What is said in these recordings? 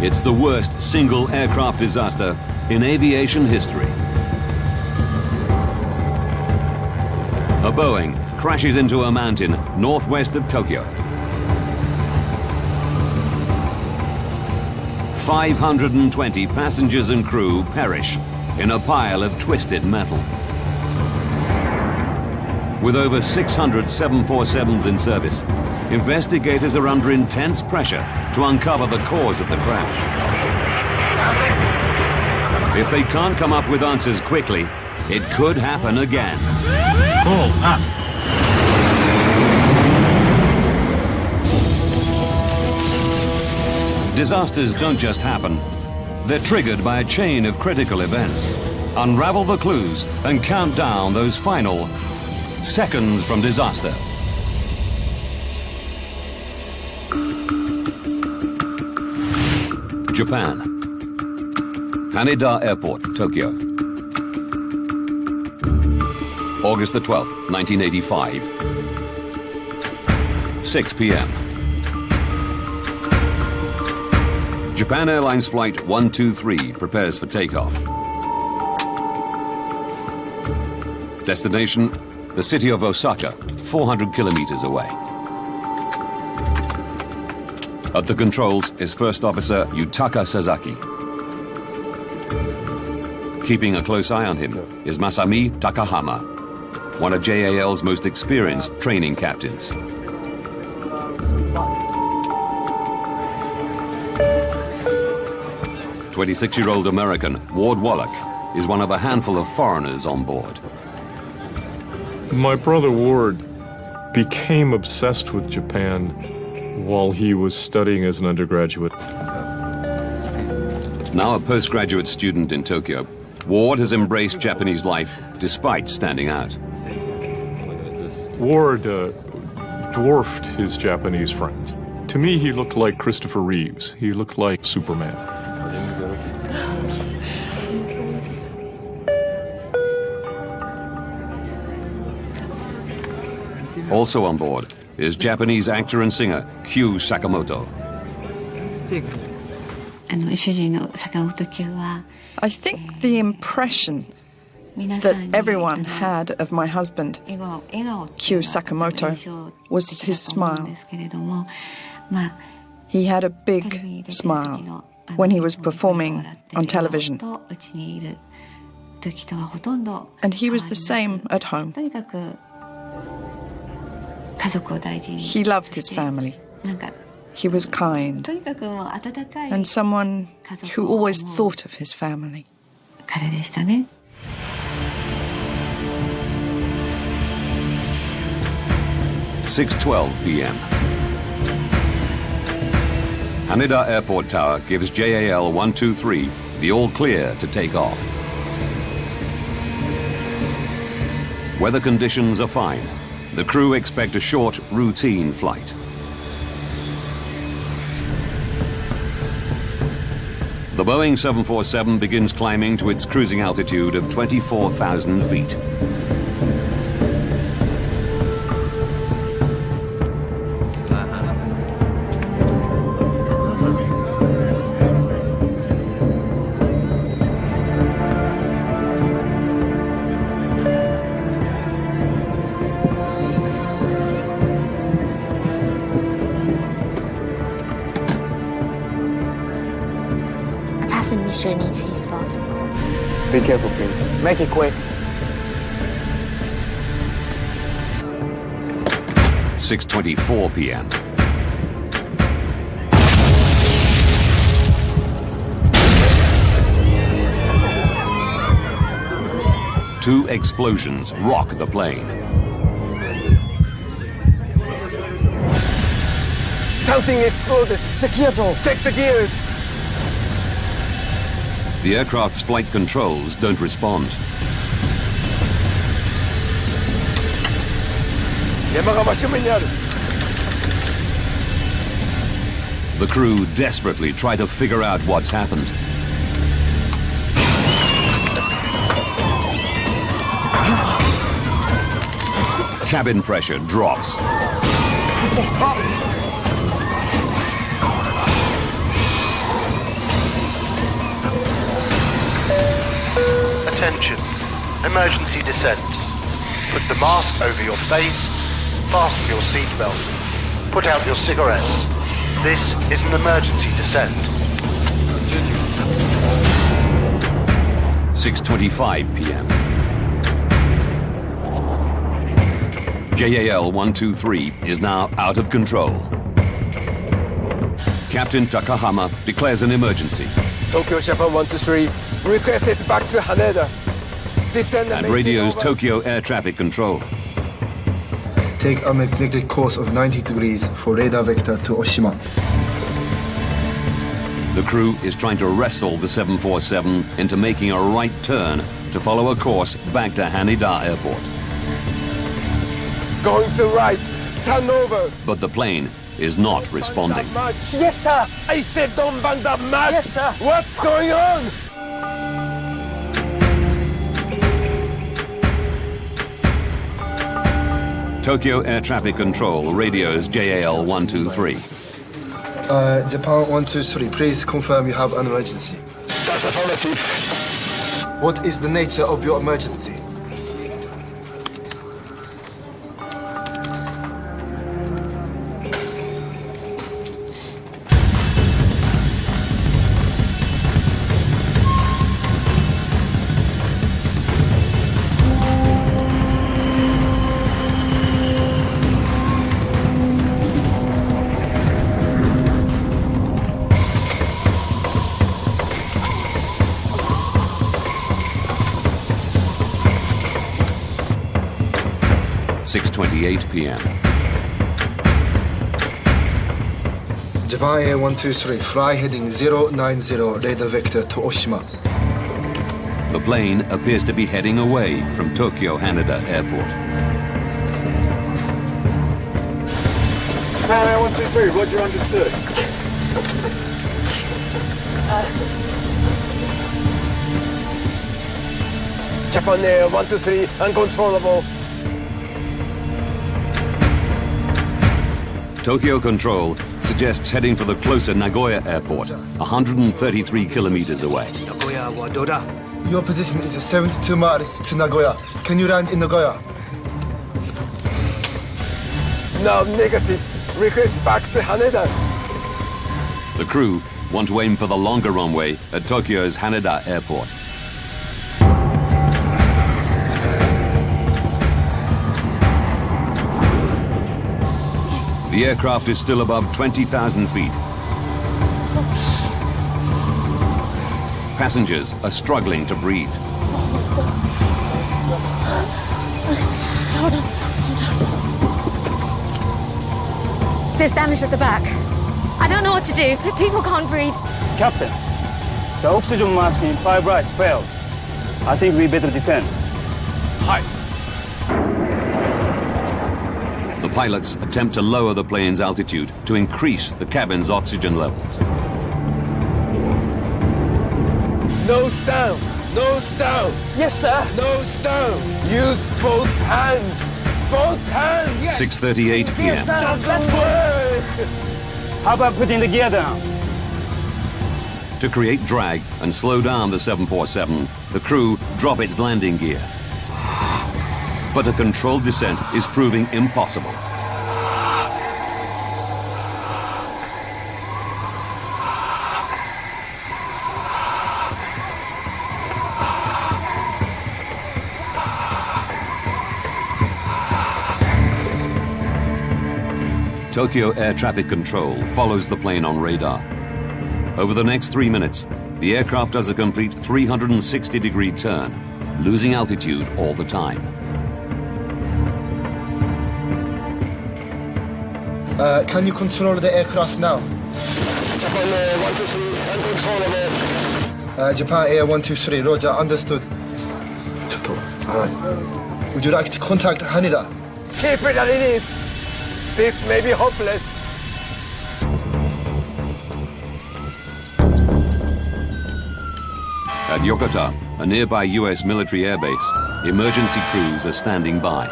It's the worst single aircraft disaster in aviation history. A Boeing crashes into a mountain northwest of Tokyo. 520 passengers and crew perish in a pile of twisted metal. With over 600 747s in service, investigators are under intense pressure to uncover the cause of the crash. If they can't come up with answers quickly, it could happen again. Disasters don't just happen. They're triggered by a chain of critical events. Unravel the clues and count down those final seconds from disaster. Japan. Haneda Airport, Tokyo. August the 12th, 1985. 6 p.m. Japan Airlines Flight 123 prepares for takeoff. Destination, the city of Osaka, 400 kilometers away. At the controls is First Officer Yutaka Sasaki. Keeping a close eye on him is Masami Takahama, one of JAL's most experienced training captains. 26-year-old American Ward Wallach is one of a handful of foreigners on board. My brother Ward became obsessed with Japan while he was studying as an undergraduate. Now a postgraduate student in Tokyo, Ward has embraced Japanese life despite standing out. Ward dwarfed his Japanese friend. To me, he looked like Christopher Reeves. He looked like Superman. Also on board is Japanese actor and singer Kyu Sakamoto. I think the impression that everyone had of my husband, Kyu Sakamoto, was his smile. He had a big smile when he was performing on television. And he was the same at home. He loved his family. He was kind and someone who always thought of his family. 6:12 p.m. Haneda Airport Tower gives JAL 123 the all-clear to take off. Weather conditions are fine. The crew expect a short, routine flight. The Boeing 747 begins climbing to its cruising altitude of 24,000 feet. Needs to use the bathroom. Be careful, please. Make it quick. 6:24 p.m. Two explosions rock the plane. Something exploded. The gears off. Check the gears. The aircraft's flight controls don't respond. The crew desperately try to figure out what's happened. Cabin pressure drops. Emergency descent. Put the mask over your face. Fasten your seatbelt. Put out your cigarettes. This is an emergency descent. 6:25 p.m. JAL 123 is now out of control. Captain Takahama declares an emergency. Tokyo Japan 123, request it back to Haneda. Descend And radios Tokyo Air Traffic Control. Take a magnetic course of 90 degrees for radar vector to Oshima. The crew is trying to wrestle the 747 into making a right turn to follow a course back to Haneda Airport. Going to right, turn over. But the plane is not responding. Yes, sir. I said don't bang that match. Yes, sir. What's going on? Tokyo Air Traffic Control radios JAL 123. Japan 123, please confirm you have an emergency. That's affirmative. What is the nature of your emergency? .28 p.m. Japan Air 123, fly heading 090, radar vector to Oshima. The plane appears to be heading away from Tokyo Haneda Airport. Japan Air 123, roger, understood. Japan Air 123, uncontrollable. Tokyo Control suggests heading for the closer Nagoya Airport, 133 kilometers away. Your position is 72 miles to Nagoya. Can you land in Nagoya? No, negative. Request back to Haneda. The crew want to aim for the longer runway at Tokyo's Haneda Airport. The aircraft is still above 20,000 feet. Passengers are struggling to breathe. There's damage at the back. I don't know what to do. People can't breathe. Captain, the oxygen mask in 5 right failed. I think we better descend. Hi. The pilots attempt to lower the plane's altitude to increase the cabin's oxygen levels. Nose down. Nose down. Yes, sir. Nose down. Use both hands. Both hands. Yes. 6:38 p.m. Doesn't work. How about putting the gear down? To create drag and slow down the 747, the crew drop its landing gear. But a controlled descent is proving impossible. Tokyo Air Traffic Control follows the plane on radar. Over the next 3 minutes, the aircraft does a complete 360-degree turn, losing altitude all the time. Can you control the aircraft now? Japan Air 123, uncontrollable. Japan Air 123, roger, understood. Would you like to contact Haneda? Keep it as it is. This may be hopeless. At Yokota, a nearby US military airbase, emergency crews are standing by.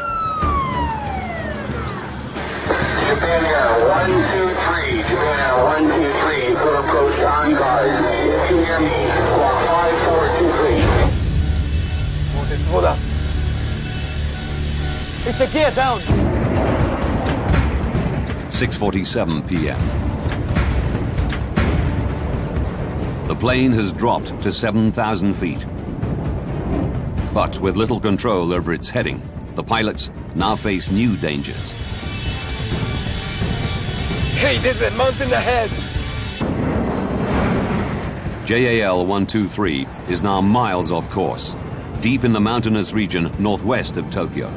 Japan Air 123, Japan Air 123, for approach on guard. Hear me, squawk 5423. It's the gear down. 6:47 p.m. The plane has dropped to 7,000 feet. But with little control over its heading, the pilots now face new dangers. Hey, there's a mountain ahead. JAL 123 is now miles off course, deep in the mountainous region northwest of Tokyo.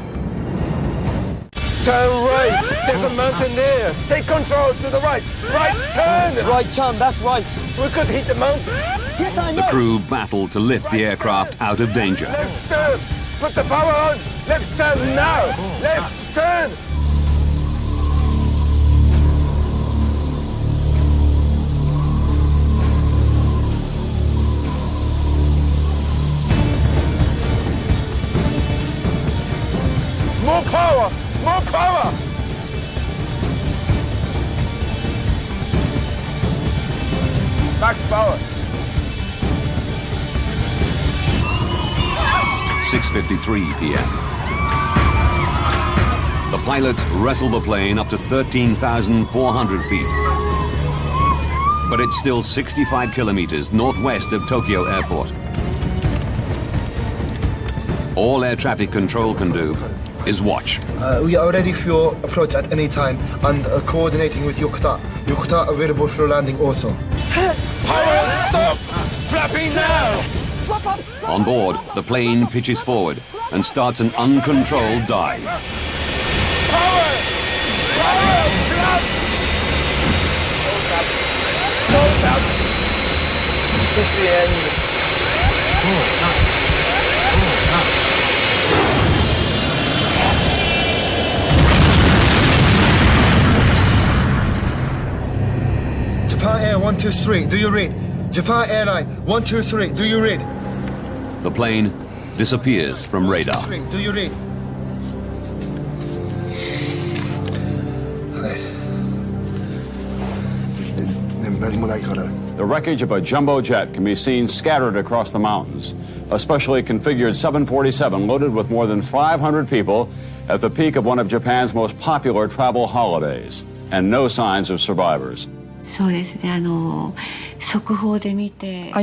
Turn right. There's a mountain there. Take control to the right. Right turn. Right turn, that's right. We could hit the mountain. Yes, I know. The crew battle to lift the aircraft out of danger. Left turn. Put the power on. Left turn now. Left turn. More power. More power. Max power. 6:53 p.m. The pilots wrestle the plane up to 13,400 feet. But it's still 65 kilometers northwest of Tokyo Airport. All air traffic control can do is watch. We are ready for your approach at any time and coordinating with Yokota. Yokota available for landing also. Power stop. Flapping now. On board, the plane pitches forward and starts an uncontrolled dive. Power. Power. Flap. Close up. It's the end. Japan Air 123, do you read? Japan Airline 123, do you read? The plane disappears from radar. 123, do you read? The wreckage of a jumbo jet can be seen scattered across the mountains. A specially configured 747 loaded with more than 500 people at the peak of one of Japan's most popular travel holidays, and no signs of survivors. I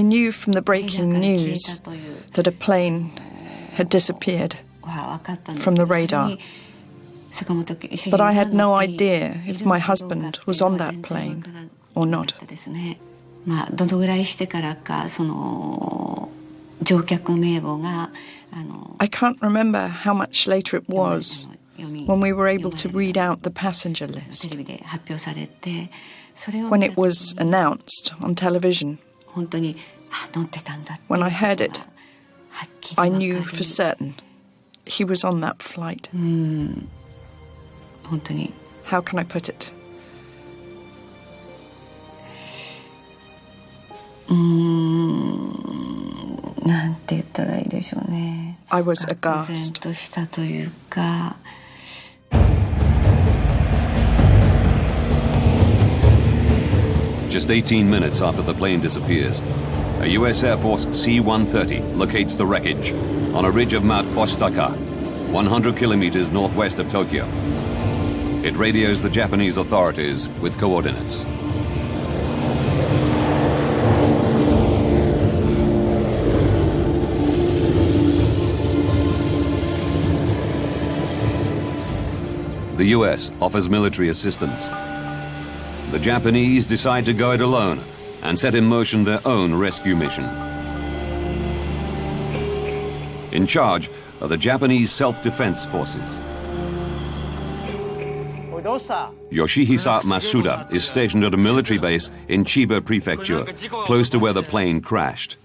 knew from the breaking news that a plane had disappeared from the radar. But I had no idea if my husband was on that plane or not. I can't remember how much later it was when we were able to read out the passenger list. When it was announced on television, when I heard it, I knew for certain he was on that flight. How can I put it? I was aghast. Just 18 minutes after the plane disappears, a U.S. Air Force C-130 locates the wreckage on a ridge of Mount Osaka, 100 kilometers northwest of Tokyo. It radios the Japanese authorities with coordinates. The U.S. offers military assistance. The Japanese decide to go it alone and set in motion their own rescue mission. In charge are the Japanese Self-Defense Forces. Yoshihisa Masuda is stationed at a military base in Chiba Prefecture, close to where the plane crashed.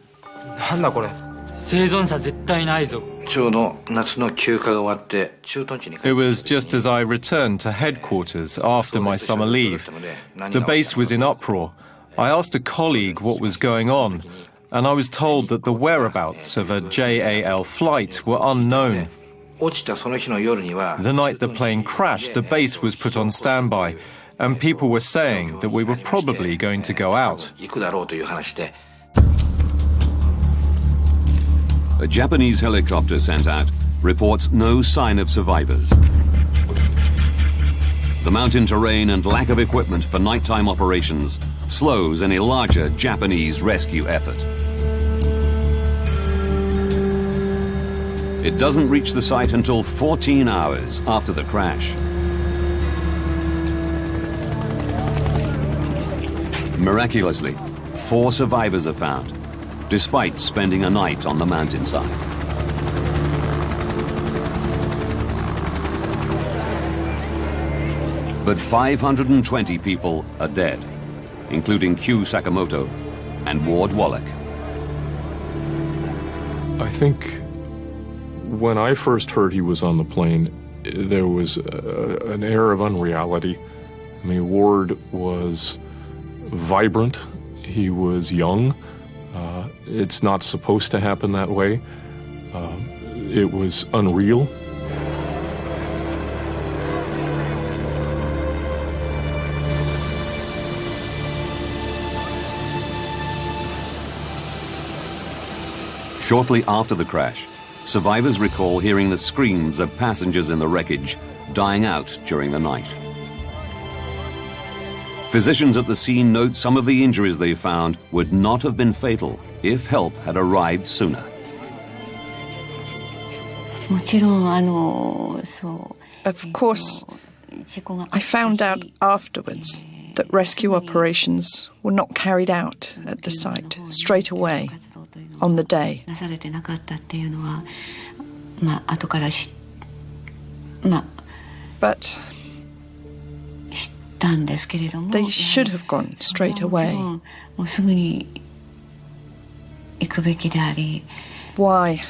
It was just as I returned to headquarters after my summer leave. The base was in uproar. I asked a colleague what was going on, and I was told that the whereabouts of a JAL flight were unknown. The night the plane crashed, the base was put on standby, and people were saying that we were probably going to go out. A Japanese helicopter sent out reports no sign of survivors. The mountain terrain and lack of equipment for nighttime operations slows any larger Japanese rescue effort. It doesn't reach the site until 14 hours after the crash. Miraculously, 4 survivors are found, despite spending a night on the mountainside. But 520 people are dead, including Q Sakamoto and Ward Wallach. I think when I first heard he was on the plane, there was an air of unreality. I mean, Ward was vibrant, he was young. It's not supposed to happen that way. It was unreal. Shortly after the crash, survivors recall hearing the screams of passengers in the wreckage dying out during the night. Physicians at the scene note some of the injuries they found would not have been fatal if help had arrived sooner. Of course, I found out afterwards that rescue operations were not carried out at the site straight away on the day. But they should have gone straight away. Why?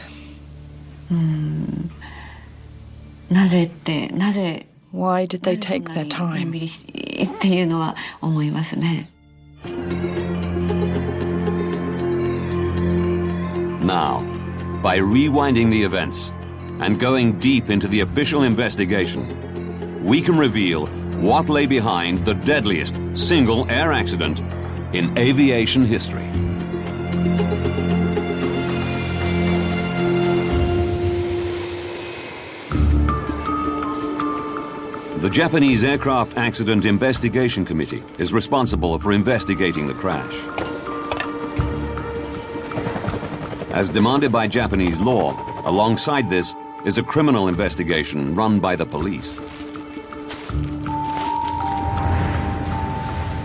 Why did they take their time? Now, by rewinding the events and going deep into the official investigation, we can reveal what lay behind the deadliest single air accident in aviation history. The Japanese Aircraft Accident Investigation Committee is responsible for investigating the crash. As demanded by Japanese law, alongside this is a criminal investigation run by the police.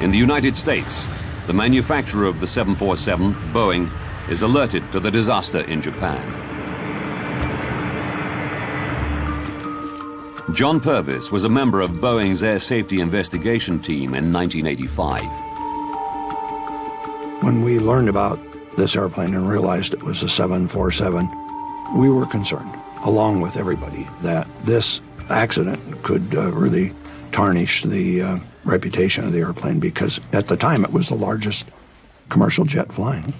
In the United States, the manufacturer of the 747, Boeing, is alerted to the disaster in Japan. John Purvis was a member of Boeing's Air Safety Investigation Team in 1985. When we learned about this airplane and realized it was a 747, we were concerned, along with everybody, that this accident could really tarnish the reputation of the airplane, because at the time it was the largest commercial jet flying.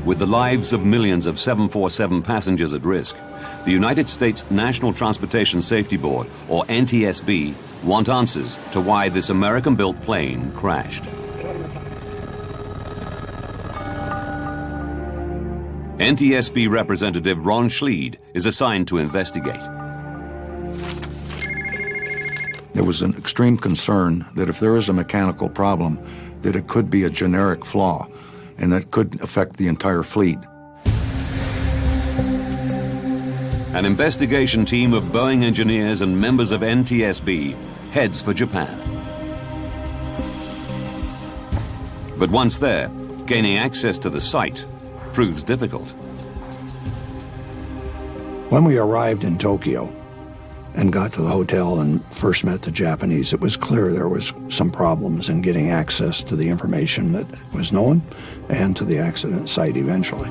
With the lives of millions of 747 passengers at risk, the United States National Transportation Safety Board, or NTSB, want answers to why this American-built plane crashed. NTSB representative Ron Schleid is assigned to investigate. There was an extreme concern that if there is a mechanical problem, that it could be a generic flaw, and that could affect the entire fleet. An investigation team of Boeing engineers and members of NTSB heads for Japan. But once there, gaining access to the site proves difficult. When we arrived in Tokyo and got to the hotel and first met the Japanese, it was clear there was some problems in getting access to the information that was known and to the accident site eventually.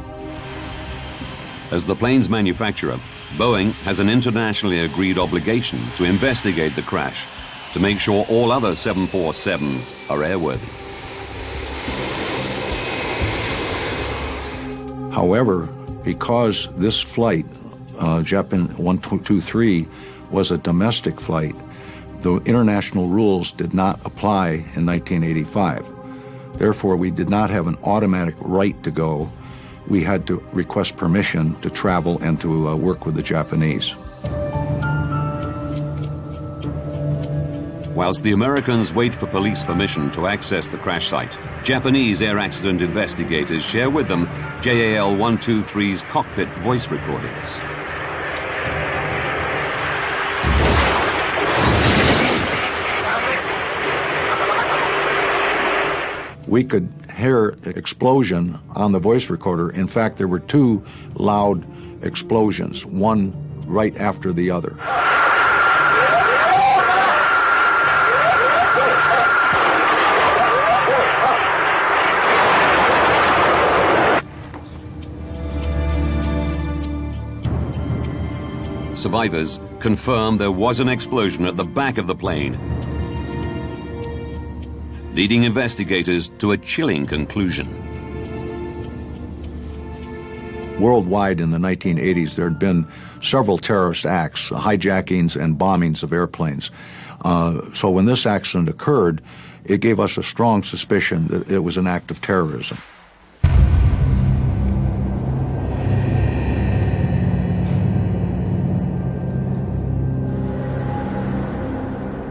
As the plane's manufacturer, Boeing has an internationally agreed obligation to investigate the crash to make sure all other 747s are airworthy. However, because this flight, Japan 123, was a domestic flight, the international rules did not apply in 1985. Therefore, we did not have an automatic right to go. we had to request permission to travel and to work with the Japanese. Whilst the Americans wait for police permission to access the crash site, Japanese air accident investigators share with them JAL 123's cockpit voice recordings. We could hear an explosion on the voice recorder. In fact, there were two loud explosions, one right after the other. Survivors confirm there was an explosion at the back of the plane, leading investigators to a chilling conclusion. Worldwide in the 1980s, there had been several terrorist acts, hijackings and bombings of airplanes. So when this accident occurred, it gave us a strong suspicion that it was an act of terrorism.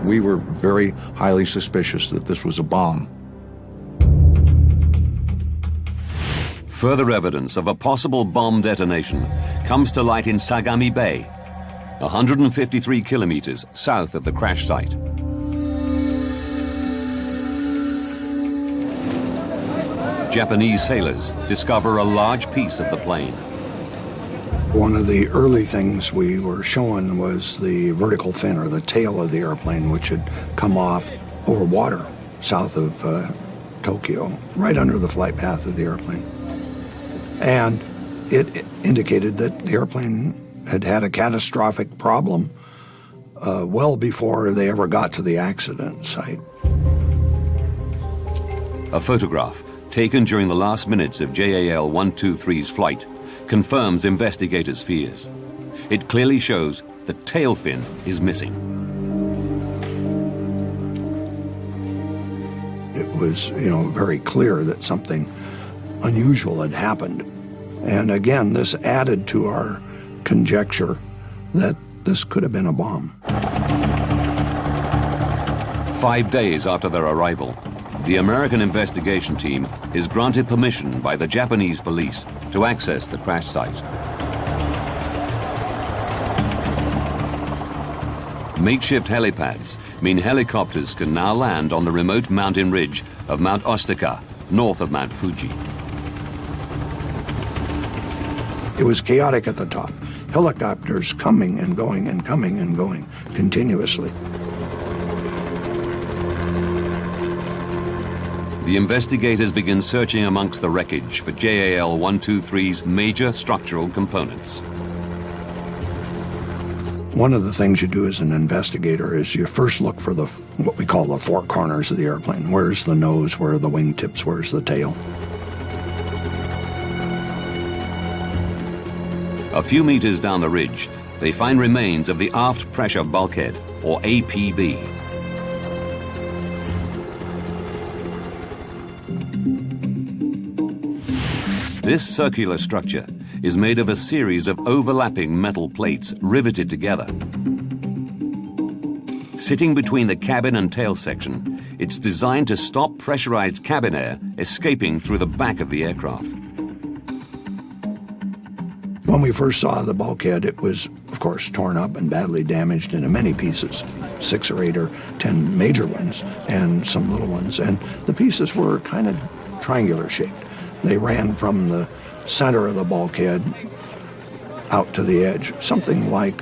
We were very highly suspicious that this was a bomb. Further evidence of a possible bomb detonation comes to light in Sagami Bay, 153 kilometers south of the crash site. Japanese sailors discover a large piece of the plane. One of the early things we were showing was the vertical fin, or the tail of the airplane, which had come off over water south of Tokyo, right under the flight path of the airplane. And it indicated that the airplane had had a catastrophic problem well before they ever got to the accident site. A photograph taken during the last minutes of JAL 123's flight confirms investigators' fears. It clearly shows the tail fin is missing. It was, very clear that something unusual had happened. And again, this added to our conjecture that this could have been a bomb. 5 days after their arrival, the American investigation team is granted permission by the Japanese police to access the crash site. Makeshift helipads mean helicopters can now land on the remote mountain ridge of Mount Osaka, north of Mount Fuji. It was chaotic at the top. Helicopters coming and going and coming and going continuously. The investigators begin searching amongst the wreckage for JAL 123's major structural components. One of the things you do as an investigator is you first look for what we call the four corners of the airplane. Where's the nose? Where are the wingtips? Where's the tail? A few meters down the ridge, they find remains of the aft pressure bulkhead, or APB. This circular structure is made of a series of overlapping metal plates riveted together. Sitting between the cabin and tail section, it's designed to stop pressurized cabin air escaping through the back of the aircraft. When we first saw the bulkhead, it was, of course, torn up and badly damaged into many pieces, 6 or 8 or 10 major ones and some little ones. And the pieces were kind of triangular shaped. They ran from the center of the bulkhead out to the edge, something like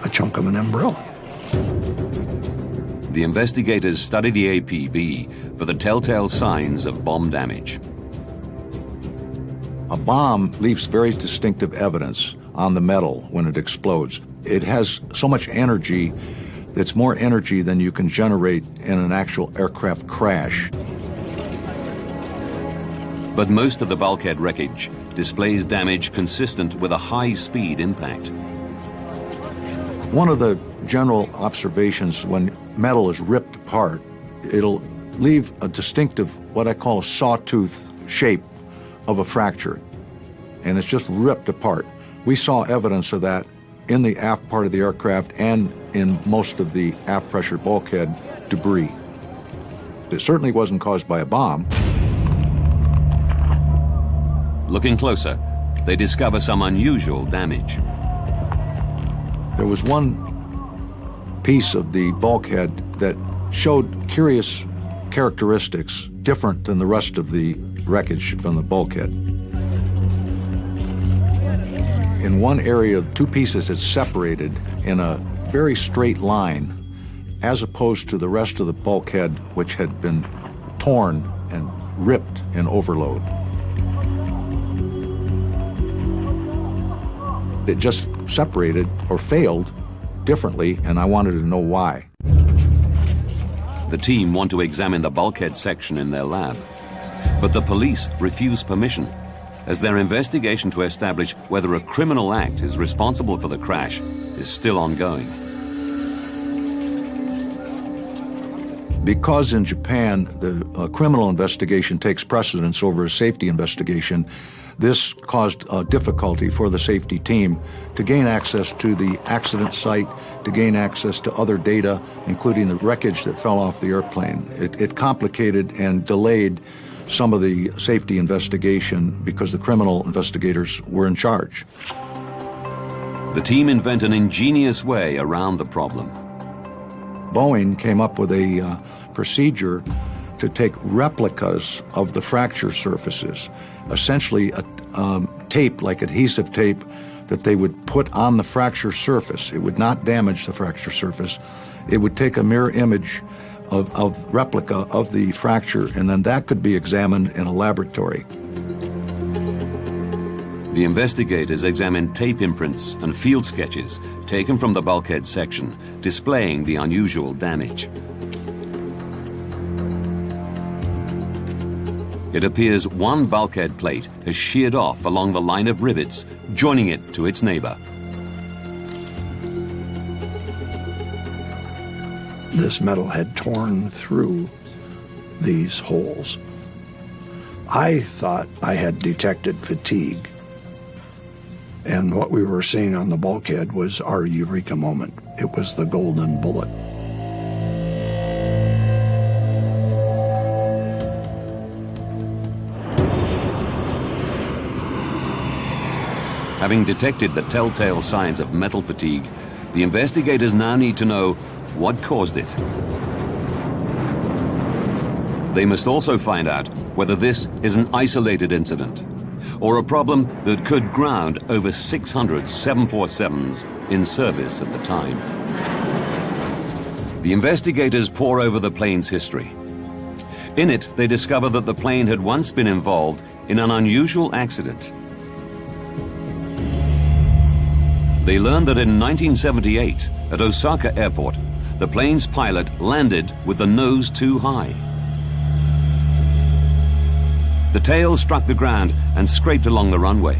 a chunk of an umbrella. The investigators study the APB for the telltale signs of bomb damage. A bomb leaves very distinctive evidence on the metal when it explodes. It has so much energy that's more energy than you can generate in an actual aircraft crash. But most of the bulkhead wreckage displays damage consistent with a high-speed impact. One of the general observations when metal is ripped apart, it'll leave a distinctive, what I call a sawtooth shape of a fracture. and it's just ripped apart. We saw evidence of that in the aft part of the aircraft and in most of the aft pressure bulkhead debris. It certainly wasn't caused by a bomb. Looking closer, they discover some unusual damage. There was one piece of the bulkhead that showed curious characteristics different than the rest of the wreckage from the bulkhead. In one area, two pieces had separated in a very straight line, as opposed to the rest of the bulkhead, which had been torn and ripped in overload. It just separated or failed differently, and I wanted to know why. The team want to examine the bulkhead section in their lab, but the police refuse permission, as their investigation to establish whether a criminal act is responsible for the crash is still ongoing. Because in Japan, the criminal investigation takes precedence over a safety investigation, this caused difficulty for the safety team to gain access to the accident site, to gain access to other data, including the wreckage that fell off the airplane. It complicated and delayed some of the safety investigation because the criminal investigators were in charge. The team invent an ingenious way around the problem. Boeing came up with a procedure to take replicas of the fracture surfaces, essentially a tape, like adhesive tape, that they would put on the fracture surface. It would not damage the fracture surface. It would take a mirror image of replica of the fracture, and then that could be examined in a laboratory. The investigators examined tape imprints and field sketches taken from the bulkhead section, displaying the unusual damage. It appears one bulkhead plate has sheared off along the line of rivets, joining it to its neighbor. This metal had torn through these holes. I thought I had detected fatigue, and what we were seeing on the bulkhead was our eureka moment. It was the golden bullet. Having detected the telltale signs of metal fatigue, the investigators now need to know what caused it. They must also find out whether this is an isolated incident or a problem that could ground over 600 747s in service at the time. The investigators pore over the plane's history. In it, they discover that the plane had once been involved in an unusual accident. They learned that in 1978, at Osaka Airport, the plane's pilot landed with the nose too high. The tail struck the ground and scraped along the runway.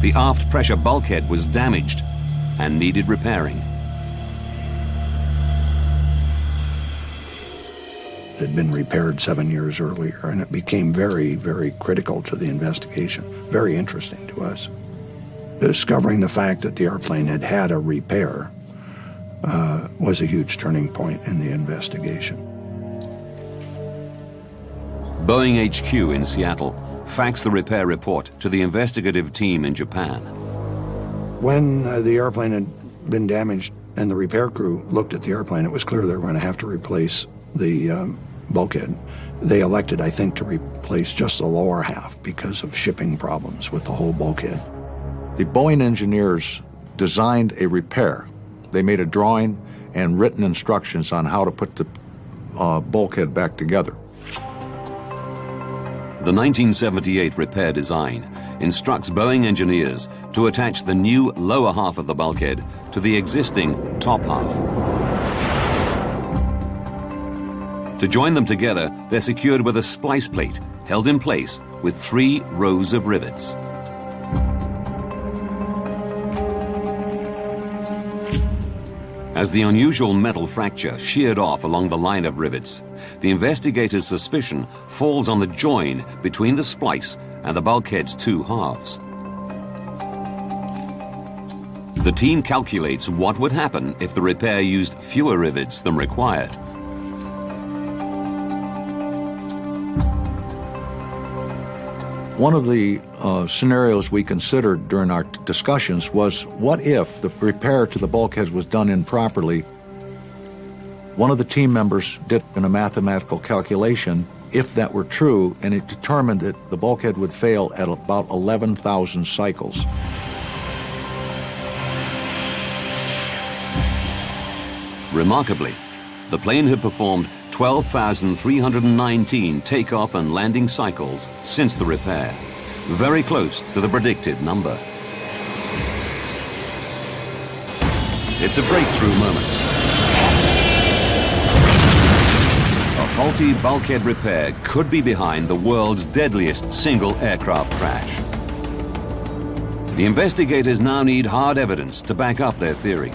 The aft pressure bulkhead was damaged and needed repairing. It had been repaired 7 years earlier, and it became very, very critical to the investigation, very interesting to us. Discovering the fact that the airplane had had a repair was a huge turning point in the investigation. Boeing HQ in Seattle faxed the repair report to the investigative team in Japan. When the airplane had been damaged and the repair crew looked at the airplane, it was clear they were going to have to replace the bulkhead. They elected, I think, to replace just the lower half because of shipping problems with the whole bulkhead. The Boeing engineers designed a repair. They made a drawing and written instructions on how to put the bulkhead back together. The 1978 repair design instructs Boeing engineers to attach the new lower half of the bulkhead to the existing top half. To join them together, they're secured with a splice plate held in place with 3 rows of rivets. As the unusual metal fracture sheared off along the line of rivets, the investigators' suspicion falls on the join between the splice and the bulkhead's 2 halves. The team calculates what would happen if the repair used fewer rivets than required. One of the scenarios we considered during our discussions was, what if the repair to the bulkheads was done improperly? One of the team members did a mathematical calculation, if that were true, and it determined that the bulkhead would fail at about 11,000 cycles. Remarkably, the plane had performed 12,319 takeoff and landing cycles since the repair, very close to the predicted number. It's a breakthrough moment. A faulty bulkhead repair could be behind the world's deadliest single aircraft crash. The investigators now need hard evidence to back up their theory.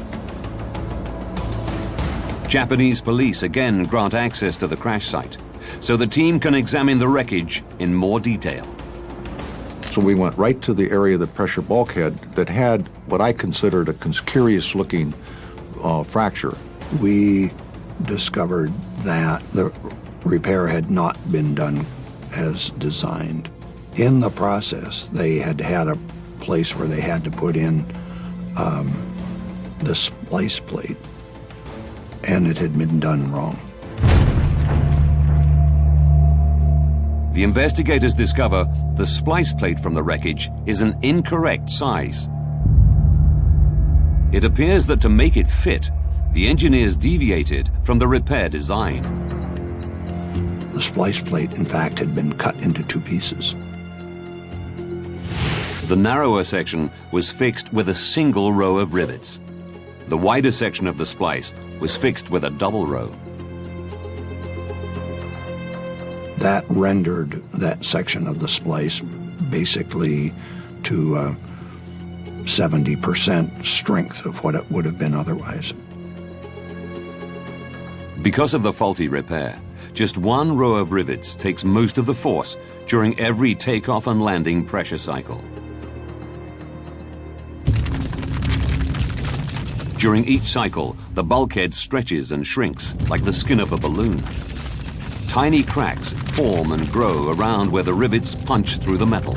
Japanese police again grant access to the crash site, so the team can examine the wreckage in more detail. So we went right to the area of the pressure bulkhead that had what I considered a curious-looking fracture. We discovered that the repair had not been done as designed. In the process, they had had a place where they had to put in the splice plate, and it had been done wrong. The investigators discover the splice plate from the wreckage is an incorrect size. It appears that to make it fit, the engineers deviated from the repair design. The splice plate, in fact, had been cut into two pieces. The narrower section was fixed with a single row of rivets. The wider section of the splice was fixed with a double row. That rendered that section of the splice basically to 70% strength of what it would have been otherwise. Because of the faulty repair, just one row of rivets takes most of the force during every takeoff and landing pressure cycle. During each cycle, the bulkhead stretches and shrinks like the skin of a balloon. Tiny cracks form and grow around where the rivets punch through the metal.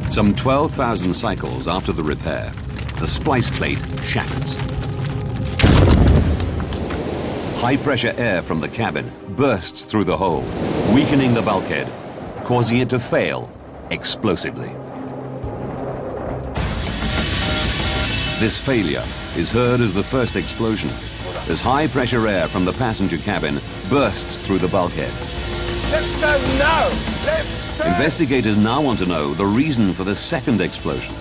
Some 12,000 cycles after the repair, the splice plate shatters. High-pressure air from the cabin bursts through the hole, weakening the bulkhead, causing it to fail explosively. This failure is heard as the first explosion, as high-pressure air from the passenger cabin bursts through the bulkhead. Left turn now! Left turn! Investigators now want to know the reason for the second explosion.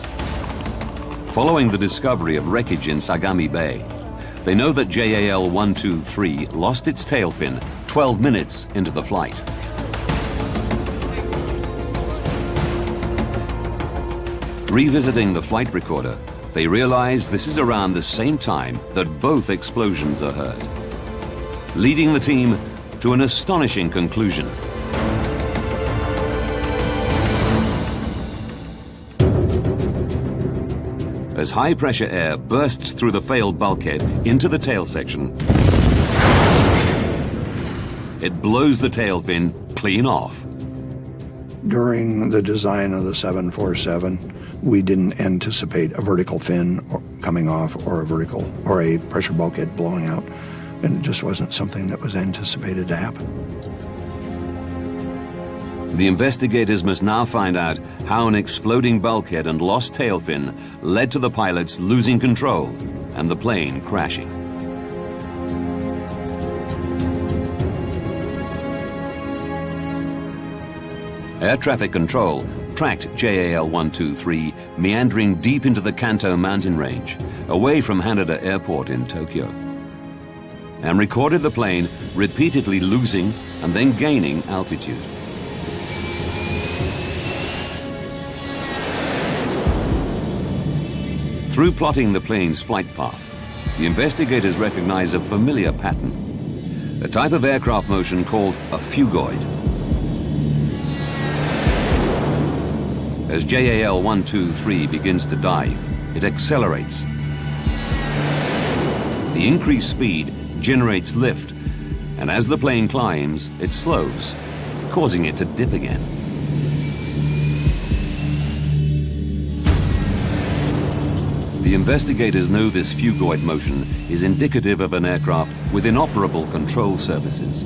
Following the discovery of wreckage in Sagami Bay, they know that JAL 123 lost its tail fin 12 minutes into the flight. Revisiting the flight recorder, they realize this is around the same time that both explosions are heard, leading the team to an astonishing conclusion. As high-pressure air bursts through the failed bulkhead into the tail section, it blows the tail fin clean off. During the design of the 747, we didn't anticipate a vertical fin coming off or a pressure bulkhead blowing out, and it just wasn't something that was anticipated to happen. The investigators must now find out how an exploding bulkhead and lost tail fin led to the pilots losing control and the plane crashing. Air traffic control tracked JAL 123 meandering deep into the Kanto mountain range, away from Haneda Airport in Tokyo, and recorded the plane repeatedly losing and then gaining altitude. Through plotting the plane's flight path, the investigators recognize a familiar pattern, a type of aircraft motion called a phugoid. As JAL 123 begins to dive, it accelerates. The increased speed generates lift, and as the plane climbs, it slows, causing it to dip again. The investigators know this phugoid motion is indicative of an aircraft with inoperable control surfaces.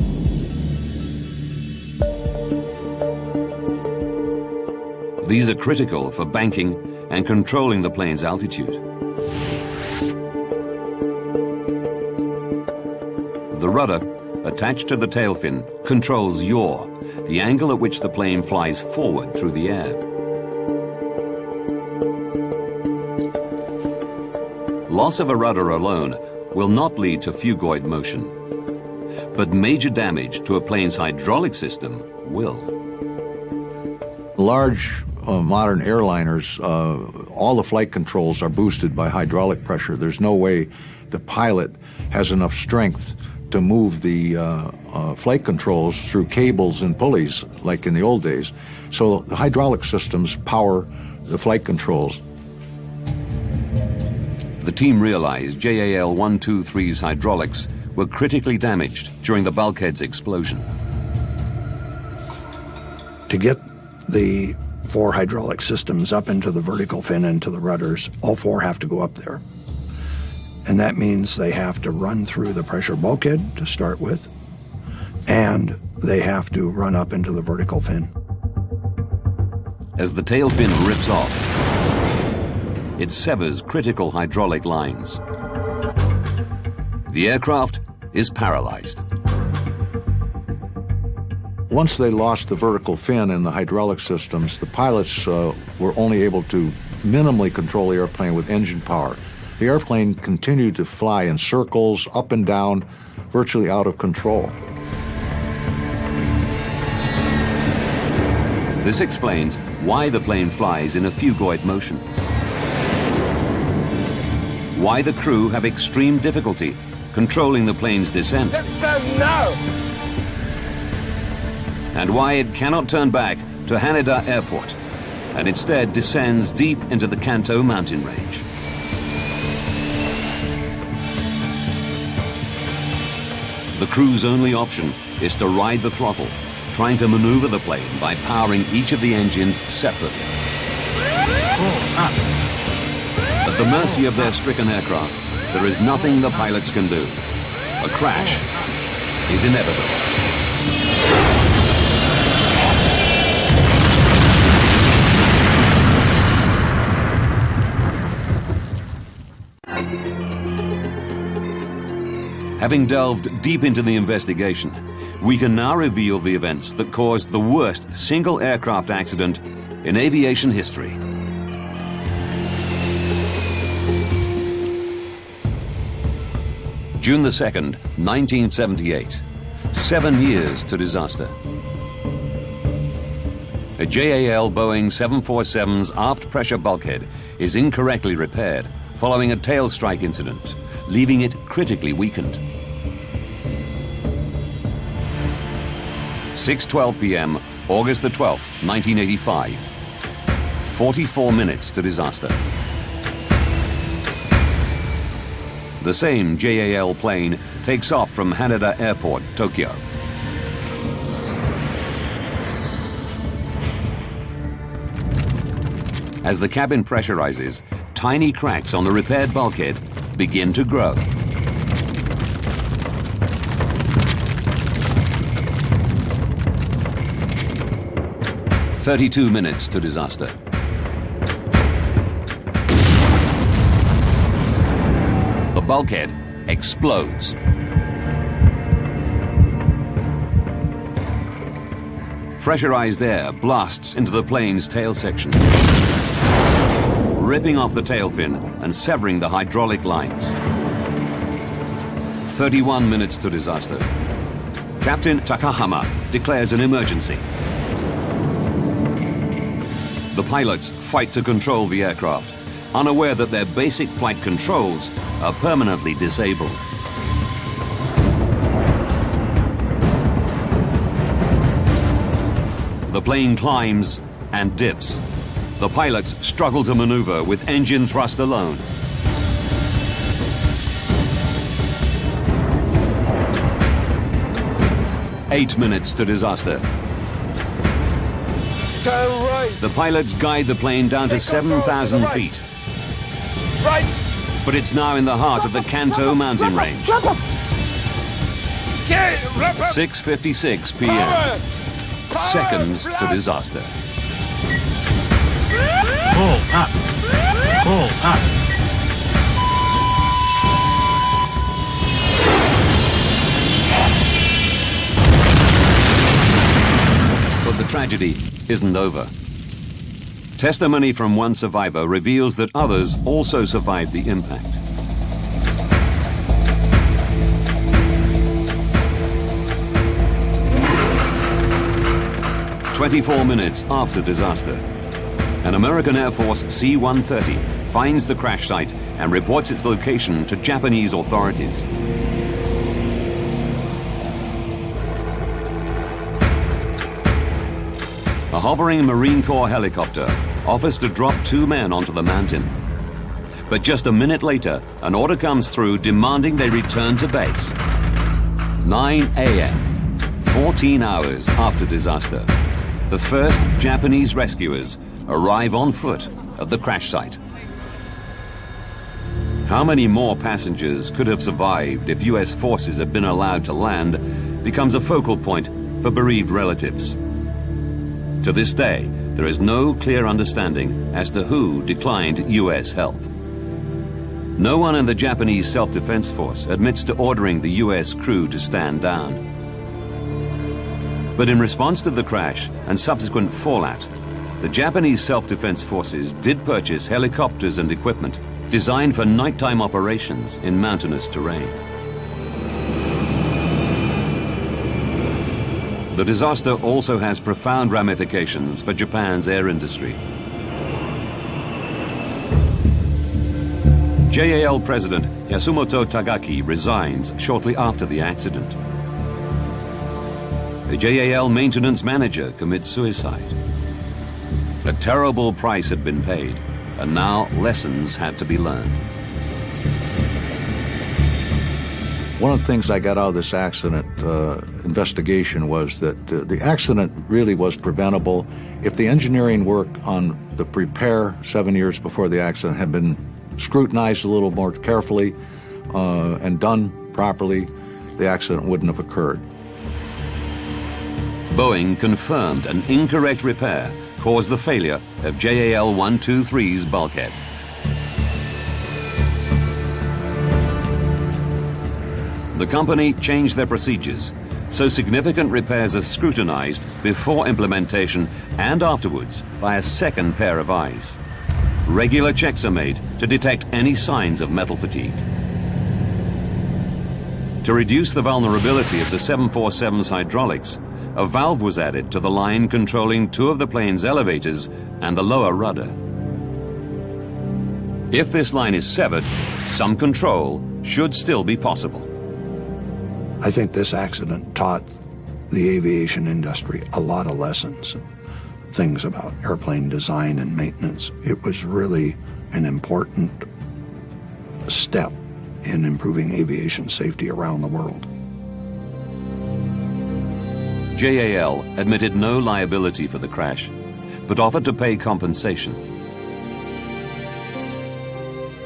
These are critical for banking and controlling the plane's altitude. The rudder, attached to the tail fin, controls yaw, the angle at which the plane flies forward through the air. Loss of a rudder alone will not lead to phugoid motion, but major damage to a plane's hydraulic system will. Large modern airliners, all the flight controls are boosted by hydraulic pressure. There's no way the pilot has enough strength to move the flight controls through cables and pulleys like in the old days. So the hydraulic systems power the flight controls. The team realized JAL 123's hydraulics were critically damaged during the bulkhead's explosion. To get the 4 hydraulic systems up into the vertical fin and to the rudders, all 4 have to go up there. And that means they have to run through the pressure bulkhead to start with, and they have to run up into the vertical fin. As the tail fin rips off, it severs critical hydraulic lines. The aircraft is paralyzed. Once they lost the vertical fin and the hydraulic systems, the pilots were only able to minimally control the airplane with engine power. The airplane continued to fly in circles, up and down, virtually out of control. This explains why the plane flies in a phugoid motion. Why the crew have extreme difficulty controlling the plane's descent. And why it cannot turn back to Haneda Airport and instead descends deep into the Kanto mountain range. The crew's only option is to ride the throttle, trying to maneuver the plane by powering each of the engines separately. At the mercy of their stricken aircraft, there is nothing the pilots can do. A crash is inevitable. Having delved deep into the investigation, we can now reveal the events that caused the worst single aircraft accident in aviation history. June the 2nd, 1978. 7 years to disaster. A JAL Boeing 747's aft pressure bulkhead is incorrectly repaired following a tailstrike incident, leaving it critically weakened. 6:12 p.m., August the 12th, 1985. 44 minutes to disaster. The same JAL plane takes off from Haneda Airport, Tokyo. As the cabin pressurizes, tiny cracks on the repaired bulkhead begin to grow. "32 minutes to disaster. The bulkhead explodes. Pressurized air blasts into the plane's tail section, ripping off the tail fin and severing the hydraulic lines. 31 minutes to disaster. Captain Takahama declares an emergency. The pilots fight to control the aircraft, unaware that their basic flight controls are permanently disabled. The plane climbs and dips. The pilots struggle to maneuver with engine thrust alone. Eight minutes to disaster. Turn right. The pilots guide the plane down to 7,000 feet. Right. But it's now in the heart of the Kanto mountain range. 6:56 p.m. Seconds to disaster. Pull up. Pull up. But the tragedy isn't over. Testimony from one survivor reveals that others also survived the impact. "24 minutes after disaster, an American Air Force C-130 finds the crash site and reports its location to Japanese authorities. A hovering Marine Corps helicopter offers to drop 2 men onto the mountain. But just a minute later, an order comes through demanding they return to base. 9 a.m., 14 hours after disaster, the first Japanese rescuers arrive on foot at the crash site. How many more passengers could have survived if U.S. forces had been allowed to land becomes a focal point for bereaved relatives. To this day, there is no clear understanding as to who declined U.S. help. No one in the Japanese Self-Defense Force admits to ordering the U.S. crew to stand down. But in response to the crash and subsequent fallout, the Japanese Self-Defense Forces did purchase helicopters and equipment designed for nighttime operations in mountainous terrain. The disaster also has profound ramifications for Japan's air industry. JAL President Yasumoto Tagaki resigns shortly after the accident. The JAL maintenance manager commits suicide. A terrible price had been paid, and now lessons had to be learned. One of the things I got out of this accident investigation was that the accident really was preventable if the engineering work on the repair 7 years before the accident had been scrutinized a little more carefully and done properly, the accident wouldn't have occurred. Boeing confirmed an incorrect repair caused the failure of JAL 123's bulkhead. The company changed their procedures, so significant repairs are scrutinized before implementation and afterwards by a second pair of eyes. Regular checks are made to detect any signs of metal fatigue. To reduce the vulnerability of the 747's hydraulics, a valve was added to the line controlling 2 of the plane's elevators and the lower rudder. If this line is severed, some control should still be possible. I think this accident taught the aviation industry a lot of lessons, things about airplane design and maintenance. It was really an important step in improving aviation safety around the world. JAL admitted no liability for the crash, but offered to pay compensation.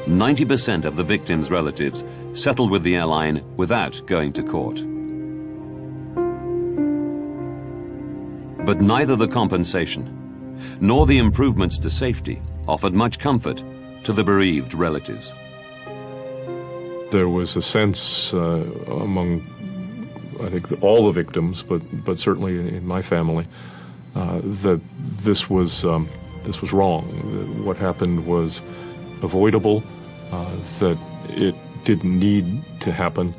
90% of the victims' relatives settled with the airline without going to court. But neither the compensation nor the improvements to safety offered much comfort to the bereaved relatives. There was a sense among, I think, all the victims, but certainly in my family, that this was wrong. What happened was avoidable. That it didn't need to happen.